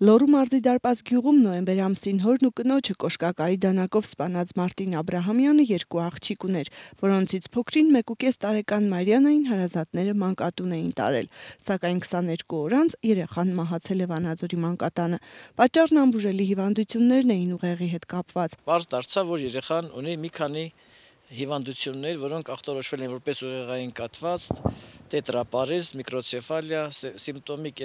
Լոռու մարզի Դարպաս գյուղում նոյեմբեր ամսին հորն ու կնոջը կոշկակարի դանակով սպանած Մարտին Աբրահամյանը երկու աղջիկ ուներ, որոնցից փոքրին 1.5 տարեկան Մարիանային հարազատները մանկատուն էին տարել, սակայն 22 օր անց երեխան մահացել է Վանաձորի մանկատանը։ Պատճառն անբուժելի հիվանդություններն էին ուղեղի հետ կապված։ Պարզ դարձավ, որ երեխան ունի մի քանի հիվանդություններ, որոնք ախտորոշվել են որպես ուղեղային կաթված, տետրապարեզ, միկրոցեֆալիա, սիմպտոմիկ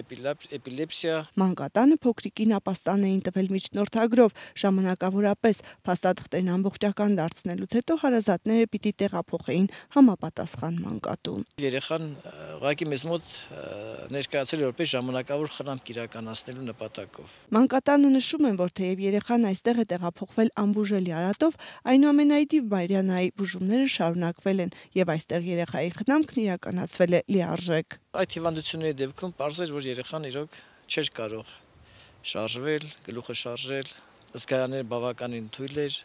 էպիլեպսիա։ Մանկատանը փոքրիկին ապաստան էին տվել միջնորդագրով, ժամանակավորապես փաստաթղթերն ամբողջական դարձնելուց հետո հարազատները պիտի տեղափոխեին համապատասխան մանկատուն։ Երեխան ուղղակի մեզ մոտ ներկայացել է որպես ժամանակավոր խնամք իրականացնելու նպատակով։ Մանկատանը նշում են, որ թեև երեխան այստեղ է տեղափոխվել անբուժելի արատով, այնուամենայնիվ Մարիանայի բուժումները շարունակվել են եւ այստեղ երեխայի խնամքն իրականացվել է լիարժեք։ Այդ հիվանդությունների դեպքում պարզ էր, որ երեխան իրոք չէր կարող շարժվել, գլուխը շարժել, զգայանները բավականին թույլ էր։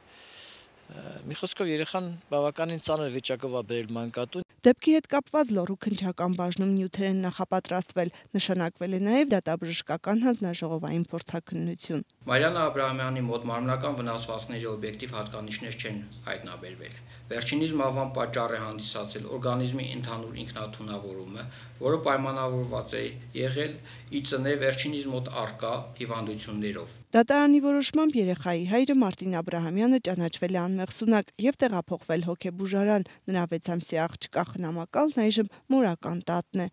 Մի խոսքով երեխան բավականին ծանր վիճակով է բերել մանկատուն։ Դեպքի հետ կապված Լոռու քննչական բաժնում նյութեր են նախապատրաստվել, նշանակվել է նաև դատաբժշկական հանձնաժողովային փորձաքննություն։ Մարիանա Աբրահամյանի մոտ մարմնական վնասվածքների օբյեկտիվ հատկանիշներ չեն հայտնաբերվել։ Վերջինիս մահվան պատճառ է հանդիսացել օրգանիզմի ընդհանուր ինքնաթունավորումը, որը պայմանավորված է եղել ի ծնե վերջինիս մոտ առկա հիվանդություններով։ Դատարանի որոշմամբ երեխայի հայրը Մարտին Աբրահամյանը ճանաչվել է անմեղսունակ եւ տեղափոխվել հոգեբուժարան։ Նրա 6 ամսյա աղջկա խնամակալն այժմ մորական տատն է։